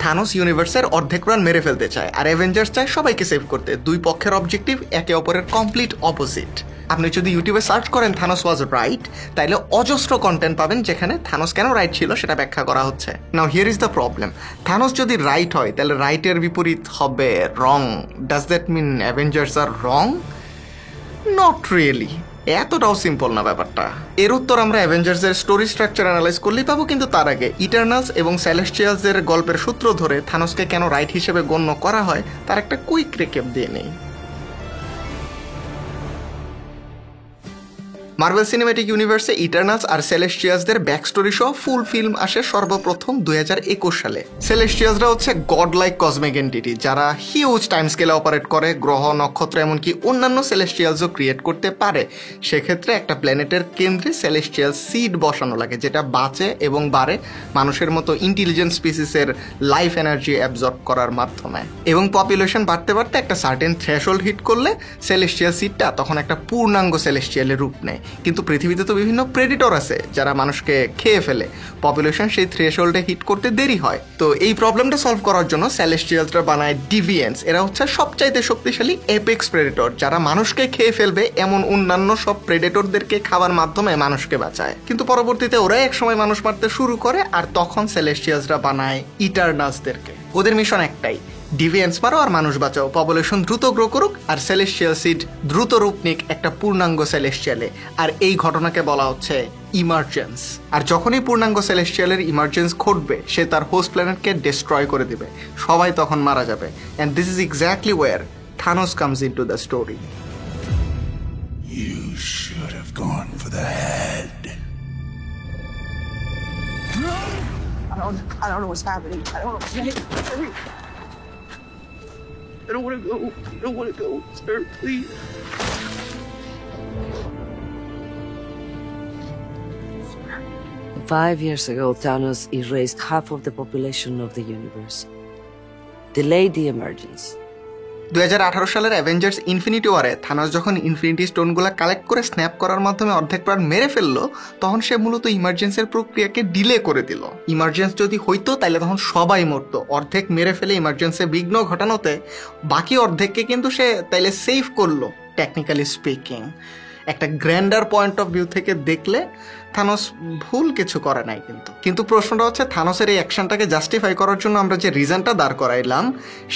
Thanos ইউনিভার্সের অর্ধেক run মেরে ফেলতে চায়, আর অ্যাভেঞ্জার্স চায় সবাইকে সেভ করতে। দুই পক্ষের অবজেক্টিভ একে অপরের কমপ্লিট অপোজিট। আপনি যদি ইউটিউবে সার্চ করেন থানোস ওয়াজ রাইট, তাইলে অজস্র কন্টেন্ট পাবেন যেখানে থানোস কেন রাইট ছিল সেটা ব্যাখ্যা করা হচ্ছে। Now here is the problem, Thanos যদি রাইট হয় তাহলে রাইটের বিপরীত হবে wrong. Does that mean Avengers are wrong? Not really, এতটাও সিম্পল না ব্যাপারটা। এর উত্তর আমরা অ্যাভেঞ্জার্সের স্টোরি স্ট্রাকচার অ্যানালাইজ করলেই পাবো, কিন্তু তার আগে ইটারনালস এবং সেলেস্টিয়ালসের গল্পের সূত্র ধরে থানোসকে কেন রাইট হিসেবে গণ্য করা হয় তার একটা কুইক রিক্যাপ দিয়ে নেই। মার্ভেল সিনেম্যাটিক ইউনিভার্সে ইটারনালস আর সেলেস্টিয়ালসদের ব্যাকস্টোরি সহ ফুল ফিল্ম আসে সর্বপ্রথম 2021 সালে। সেলেস্টিয়ালসরা হচ্ছে গড লাইক কসমিক এন্টিটি যারা হিউজ টাইম স্কেলে অপারেট করে, গ্রহ নক্ষত্র এমনকি অন্যান্য সেলেস্টিয়ালসও ক্রিয়েট করতে পারে। সেক্ষেত্রে একটা প্ল্যানেটের কেন্দ্রে সেলেস্টিয়াল সিড বসানো লাগে যেটা বাঁচে এবং বাড়ে মানুষের মতো ইন্টেলিজেন্ট স্পিসিসের লাইফ এনার্জি অ্যাবজর্ব করার মাধ্যমে। এবং পপুলেশন বাড়তে বাড়তে একটা সার্টেন থ্রেশহোল্ড হিট করলে সেলেস্টিয়াল সিডটা তখন একটা পূর্ণাঙ্গ সেলেস্টিয়ালের রূপ নেয়। কিন্তু পৃথিবীতে তো বিভিন্ন প্রেডিটর আছে যারা মানুষকে খেয়ে ফেলে, পপুলেশন সেই থ্রেশহোল্ডে হিট করতে দেরি হয়। তো এই প্রবলেমটা সলভ করার জন্য সেলেস্টিয়ালসরা বানায় ডিভিয়েন্স। এরা হচ্ছে সবচাইতে শক্তিশালী এপেক্স প্রেডিটর যারা মানুষকে খেয়ে ফেলবে এমন অন্যান্য সব প্রেডিটরদেরকে খাওয়ার মাধ্যমে মানুষকে বাঁচায়। কিন্তু পরবর্তীতে ওরা এক সময় মানুষ মারতে শুরু করে, আর তখন সেলেস্টিয়ালসরা বানায় ইটারনালসদেরকে। ওদের মিশন একটাই, ডিভিয়েন্স মারো আর মানুষ বাঁচাও, পপুলেশন দ্রুত গ্রো করুক আর সেলেস্টিয়াল সিড দ্রুত রূপ নিক একটা পূর্ণাঙ্গ সেলেস্টিয়ালে। আর এই ঘটনাকে বলা হচ্ছে ইমার্জেন্স। আর যখনই পূর্ণাঙ্গ সেলেস্টিয়ালের ইমার্জেন্স ঘটবে সে তার হোস্ট প্ল্যানেটকে ডিস্ট্রয় করে দিবে, সবাই তখন মারা যাবে। And this is exactly where Thanos comes into the story. You should have gone for the head. I don't know what's happening. I don't want to go. I don't want to go, sir, please. 5 years ago, Thanos erased half of the population of the universe. Delayed the emergence. 2018 সালের Avengers infinity ওয়ারে Thanos যখন infinity স্টোনগুলো collect করে snap করার মাধ্যমে অর্ধেক প্রাণ মেরে ফেললো, তখন সে মূলত ইমার্জেন্সের প্রক্রিয়াকে ডিলে করে দিল। ইমার্জেন্স যদি হইতো তাহলে তখন সবাই মরতো। অর্ধেক মেরে ফেলে ইমার্জেন্সে বিঘ্ন ঘটানোতে বাকি অর্ধেককে কিন্তু সে তাইলে সেভ করলো টেকনিক্যালি স্পিকিং। একটা গ্র্যান্ডার পয়েন্ট অফ ভিউ থেকে দেখলে থানোস ভুল কিছু করে নাই। কিন্তু প্রশ্নটা হচ্ছে থানোসের এই অ্যাকশনটাকে জাস্টিফাই করার জন্য আমরা যে রিজনটা দাঁড় করাইলাম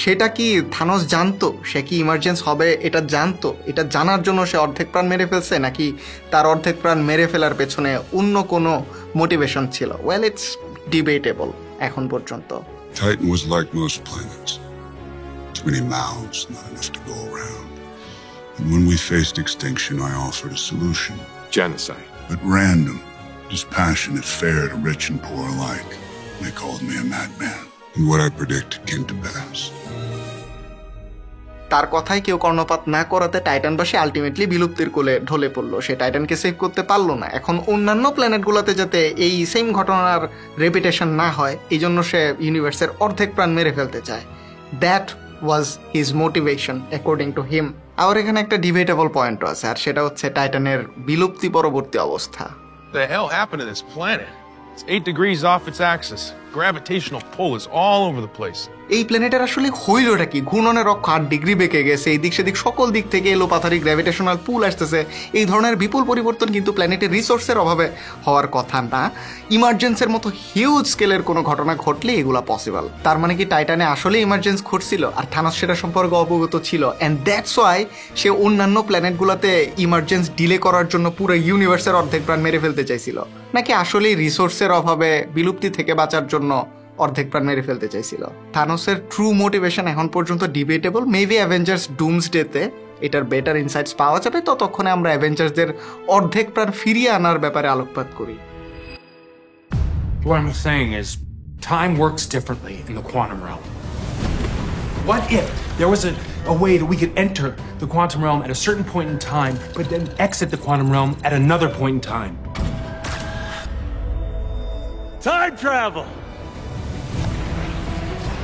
সেটা কি থানোস জানতো? সে কি ইমার্জেন্স হবে এটা জানতো? এটা জানার জন্য সে অর্ধেক প্রাণ মেরে ফেলছে, নাকি তার অর্ধেক প্রাণ মেরে ফেলার পেছনে অন্য কোনো মোটিভেশন ছিল? ওয়েল, ইটস ডিবেটেবল এখন পর্যন্ত। Titan was like most planets. Too many mouths, not enough to go around. And when we faced extinction, I offered a solution. Genocide. But random, dispassionate, fair to rich and poor alike. They called me a madman. And what I predicted came to pass. তার কথায় কেউ কর্ণপাত না করাতে টাইটানবাসী ultimately বিলুপ্তির কোলে ঢলে পড়লো। সে টাইটানকে সেভ করতে পারলো না। এখন অন্যান্য প্ল্যানেটগুলোতে যাতে এই সেম ঘটনার রেপিটেশন না হয় এই জন্য সে ইউনিভার্সের অর্ধেক প্রাণ মেরে ফেলতে চায়। That was his motivation according to him. আর এখানে একটা ডিবেটেবল পয়েন্টও আছে, আর সেটা হচ্ছে টাইটানের বিলুপ্তি পরবর্তী অবস্থা। The hell happened to this planet? It's 8 degrees off its axis. Gravitational pull is all over the place. এই প্ল্যানেটের আসলে হইলটা কি? ঘূর্ণনের অক্ষ 8 ডিগ্রি বেঁকে গেছে, এই দিক সেদিক সকল দিক থেকে এলোপাথারি গ্র্যাভিটেশনাল পুল আসতেছে। এই ধরনের বিপুল পরিবর্তন কিন্তু প্ল্যানেটের রিসোর্সের অভাবে হওয়ার কথা না। ইমার্জেন্সের মতো হিউজ স্কেলের কোনো ঘটনা ঘটলে এগুলো পসিবল। তার মানে কি টাইটানে আসলে ইমার্জেন্স ঘটছিল আর থানোস সেটা সম্পর্কে অবগত ছিল, অ্যান্ড দ্যাটস ওয়াই সে অন্যান্য প্ল্যানেটগুলোতে ইমার্জেন্স ডিলে করার জন্য পুরো ইউনিভার্সের অর্ধেক প্রাণ মেরে ফেলতে চাইছিল, নাকি আসলেই রিসোর্সের অভাবে বিলুপ্তি থেকে বাঁচার জন্য অর্ধেক প্রাণ মেরে ফেলতে চাইছিল? থানোসের ট্রু মোটিভেশন এখন পর্যন্ত ডিবেটেবল। মেবি অ্যাভেঞ্জার্স ডুমসডেতে এটার বেটার ইনসাইটস পাওয়া যাবে, ততক্ষণে আমরা অ্যাভেঞ্জার্সদের অর্ধেক প্রাণ ফিরিয়ে আনার ব্যাপারে আলোকপাত করি। What I'm saying is, time works differently in the quantum realm. What if there was a way that we could enter the quantum realm at a certain point in time, but then exit the quantum realm at another point in time? Time travel!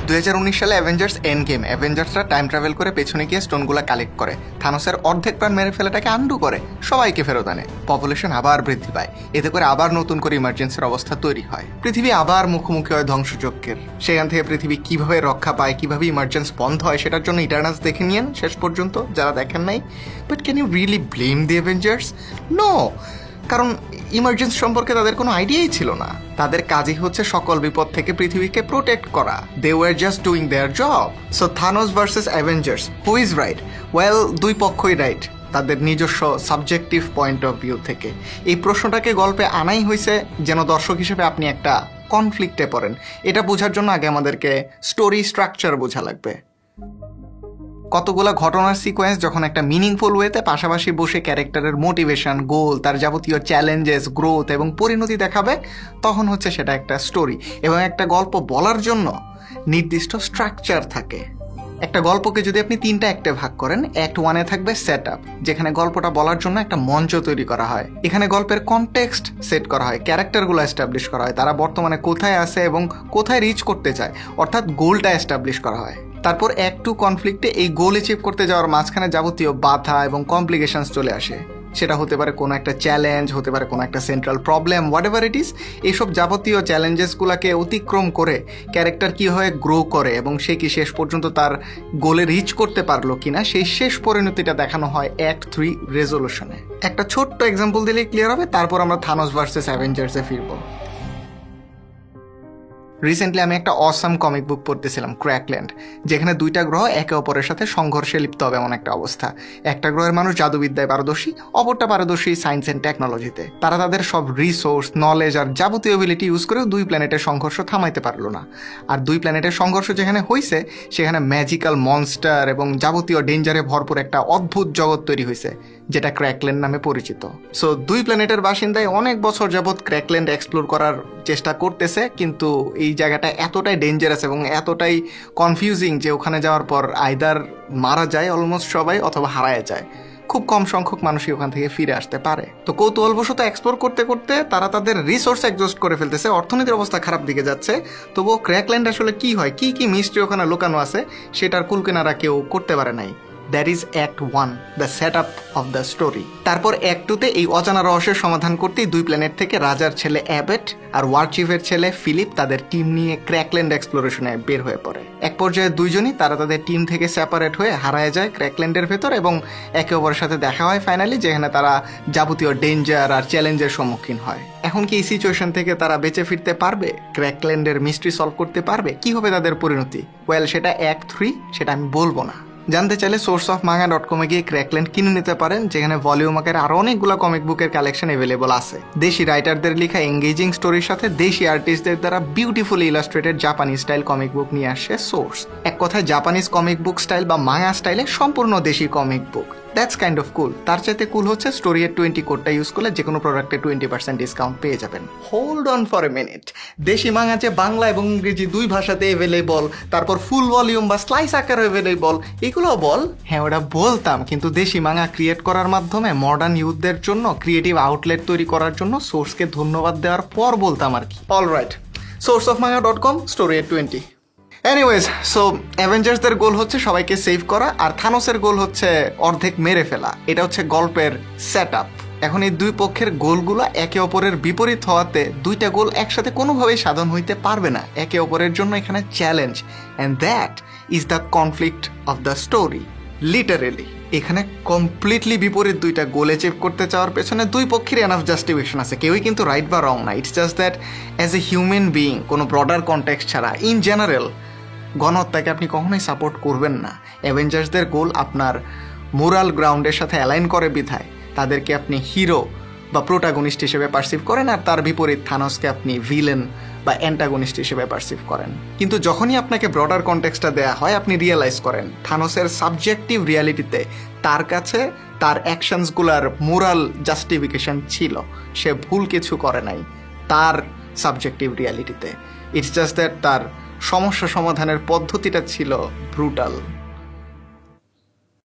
2019 সালে Avengers Endgame, অ্যাভেঞ্জার্সরা time travel করে পেছনে গিয়ে স্টোনগুলো collect করে, থানোসের অর্ধেক প্রাণ মেরে ফেলাটাকে undo করে, সবাইকে ফেরত আনে, পপুলেশন আবার বৃদ্ধি পায়, এতে করে আবার নতুন করে ইমার্জেন্সির অবস্থা তৈরি হয়, পৃথিবী আবার মুখোমুখি হয় ধ্বংসযজ্ঞের। সেখান থেকে পৃথিবী কিভাবে রক্ষা পায়, কিভাবে ইমার্জেন্স বন্ধ হয়, সেটার জন্য ইটারনালস দেখে নিয়েন শেষ পর্যন্ত যারা দেখেন নাই। But can you really blame the Avengers? No, কারণ ইমার্জেন্সি সম্পর্কে তাদের কোনো আইডিয়াই ছিল না। তাদের কাজই হচ্ছে সকল বিপদ থেকে পৃথিবীকে প্রোটেক্ট করা। They were just doing their job. So Thanos versus Avengers, who is right? Well, দুই পক্ষই রাইট তাদের নিজস্ব সাবজেক্টিভ পয়েন্ট অফ ভিউ থেকে। এই প্রশ্নটাকে গল্পে আনাই হয়েছে যেন দর্শক হিসেবে আপনি একটা কনফ্লিক্টে পড়েন। এটা বোঝার জন্য আগে আমাদেরকে স্টোরি স্ট্রাকচার বোঝা লাগবে। কতগুলো ঘটনার সিকোয়েন্স যখন একটা মিনিংফুল ওয়েতে পাশাপাশি বসে ক্যারেক্টারের মোটিভেশন, গোল, তার যাবতীয় চ্যালেঞ্জেস, গ্রোথ এবং পরিণতি দেখাবে, তখন হচ্ছে সেটা একটা স্টোরি। এবং একটা গল্প বলার জন্য নির্দিষ্ট স্ট্রাকচার থাকে। একটা গল্পকে যদি আপনি 3টা অ্যাক্টে ভাগ করেন, অ্যাক্ট 1-এ থাকবে সেট আপ, যেখানে গল্পটা বলার জন্য একটা মঞ্চ তৈরি করা হয়। এখানে গল্পের কনটেক্সট সেট করা হয়, ক্যারেক্টারগুলো এস্টাবলিশ করা হয়, তারা বর্তমানে কোথায় আছে এবং কোথায় রিচ করতে চায়, অর্থাৎ গোলটা এস্টাবলিশ করা হয়। তারপর অ্যাক্ট 2 কনফ্লিক্টে এই গোল অ্যাচিভ করতে যাওয়ার মাঝখানে যাবতীয় বাধা এবং কমপ্লিকেশনস চলে আসে। সেটা হতে পারে কোনো একটা চ্যালেঞ্জ, হতে পারে কোনো একটা central problem, what ever it is. এইসব যাবতীয় চ্যালেঞ্জেসগুলোকে অতিক্রম করে ক্যারেক্টার কীভাবে গ্রো করে এবং সে কি শেষ পর্যন্ত তার গোলে রিচ করতে পারলো কিনা, সেই শেষ পরিণতিটা দেখানো হয় অ্যাক্ট 3 রেজলিউশনে। একটা ছোট্ট এক্সাম্পল দিলেই ক্লিয়ার হবে, তারপর আমরা থানোস ভার্সেস অ্যাভেঞ্জার্সে ফিরবো। রিসেন্টলি আমি একটা অসাম কমিক বুক পড়তেছিলাম, ক্র্যাকল্যান্ড, যেখানে 2টা গ্রহ একে অপরের সাথে সংঘর্ষে লিপ্ত হবে এমন একটা অবস্থা। একটা গ্রহের মানুষ জাদুবিদ্যায় পারদর্শী, অপরটা পারদর্শী সায়েন্স অ্যান্ড টেকনোলজিতে। তারা তাদের সব রিসোর্স, নলেজ আর যাবতীয় এবিলিটি ইউজ করেও 2 প্ল্যানেটের সংঘর্ষ থামাইতে পারলো না। আর 2 প্ল্যানেটের সংঘর্ষ যেখানে হয়েছে, সেখানে ম্যাজিক্যাল মনস্টার এবং যাবতীয় ডেঞ্জারে ভরপুর একটা অদ্ভুত জগৎ তৈরি হয়েছে, যেটা ক্র্যাকল্যান্ড নামে পরিচিত। সো 2 প্ল্যানেটের বাসিন্দায় অনেক বছর যাবৎ ক্র্যাকল্যান্ড এক্সপ্লোর করার চেষ্টা করতেছে, কিন্তু এই জায়গাটা এতটাই ডেঞ্জারাস এবং এতটাই কনফিউজিং যে ওখানে যাওয়ার পর আইদার মারা যায় অলমোস্ট সবাই, অথবা হারায় যায়। খুব কম সংখ্যক মানুষই ওখান থেকে ফিরে আসতে পারে। তো কৌতূহলবশত এক্সপ্লোর করতে করতে তারা তাদের রিসোর্স এক্সস্ট করে ফেলতেছে, অর্থনীতির অবস্থা খারাপ দিকে যাচ্ছে। তবুও ক্র্যাকল্যান্ড আসলে কি হয়, কি কি মিস্ট্রি ওখানে লুকানো আছে, সেটার কুলকিনারা কেউ করতে পারে নাই। That is act 1, the set up of the story. তারপর অ্যাক্ট 2-তে এই অজানা রহস্যের সমাধান করতেই 2 প্ল্যানেট থেকে রাজার ছেলে অ্যাবেট আর ওয়ার চিফের ছেলে ফিলিপ তাদের টিম নিয়ে ক্র্যাকল্যান্ড এক্সপ্লোরেশনে বের হয়ে পড়ে। এক পর্যায়ে দুইজনই তারা তাদের টিম থেকে সেপারেট হয়ে হারায় যায় ক্র্যাকল্যান্ডের ভেতর এবং একে অপরের সাথে দেখা হয় ফাইনালি, যেখানে তারা যাবতীয় ডেঞ্জার আর চ্যালেঞ্জের সম্মুখীন হয়। এখন কি এই সিচুয়েশন থেকে তারা বেঁচে ফিরতে পারবে? ক্র্যাকল্যান্ডের মিস্ট্রি সলভ করতে পারবে? কি হবে তাদের পরিণতি? ওয়েল, সেটা অ্যাক্ট 3, সেটা আমি বলবো না। জানতে চাইলে sourceofmanga.com-এ গিয়ে ক্র্যাকল্যান্ড কিনে নিতে পারেন, যেখানে ভলিউম আকারে আরো অনেকগুলো কমিক বুকের কালেকশন অ্যাভেলেবল আছে। দেশি রাইটারদের লেখা এঙ্গেজিং স্টোরির সাথে দেশি আর্টিস্টদের দ্বারা বিউটিফুলি ইলাস্ট্রেটেড জাপানি স্টাইল কমিক বুক নিয়ে আসছে সোর্স। এক কথায় জাপানিজ কমিক বুক স্টাইল বা মাঙ্গা স্টাইলে সম্পূর্ণ দেশি comic book. That's kind of cool. তার চাইতে কুল হচ্ছে স্টোরির 20 কোডটা ইউজ করলে যে কোনো প্রোডাক্টে 20% ডিসকাউন্ট পেয়ে যাবেন। Hold on for a minute, দেশি মাঙ্গা যে বাংলা এবং ইংরেজি 2 ভাষাতে অ্যাভেলেবল, তারপর ফুল ভলিউম বা স্লাইস আকার অ্যাভেলেবল, এগুলো বল। হ্যাঁ, ওটা বলতাম, কিন্তু দেশি মাঙ্গা ক্রিয়েট করার মাধ্যমে মডার্ন ইউথদের জন্য ক্রিয়েটিভ আউটলেট তৈরি করার জন্য সোর্সকে ধন্যবাদ দেওয়ার পর বলতাম আর কি। Alright, sourceofmanga.com, story at 20। Anyways, so অ্যাভেঞ্জার্সদের গোল হচ্ছে সবাইকে সেভ করা, আর থানোসের গোল হচ্ছে অর্ধেক মেরে ফেলা। এটা হচ্ছে গল্পের সেট আপ। এখন এই 2 পক্ষের গোলগুলো একে অপরের বিপরীত হওয়াতে 2টা গোল একসাথে কোনোভাবেই সাধন হইতে পারবে না। একে অপরের জন্য এখানে challenge, and that is the conflict of the story. Literally এখানে কমপ্লিটলি বিপরীত 2টা গোল অ্যাচিভ করতে চাওয়ার পেছনে 2 পক্ষের এনাফ জাস্টিফিকেশন আছে। কেউই কিন্তু রাইট বা রং না। It's just that as a human being, কোনো ব্রডার কনটেক্সট ছাড়া, ইন জেনারেল গণহত্যাকে আপনি কখনোই সাপোর্ট করবেন না। অ্যাভেঞ্জার্সদের গোল আপনার মোরাল গ্রাউন্ডের সাথে অ্যালাইন করে বিধায় তাদেরকে আপনি হিরো বা প্রোটাগনিস্ট হিসেবে পারসিভ করেন, আর তার বিপরীত থানোসকে আপনি ভিলেন বা অ্যান্টাগনিস্ট হিসেবে পারসিভ করেন। কিন্তু যখনই আপনাকে ব্রডার কনটেক্সটটা দেওয়া হয়, আপনি রিয়েলাইজ করেন থানোসের সাবজেক্টিভ রিয়ালিটিতে তার কাছে তার অ্যাকশনসগুলার মোরাল জাস্টিফিকেশন ছিল। সে ভুল কিছু করে নাই তার সাবজেক্টিভ রিয়ালিটিতে। ইটস জাস্ট দ্যাট তার সমস্যা সমাধানের পদ্ধতিটা ছিল ব্রুটাল।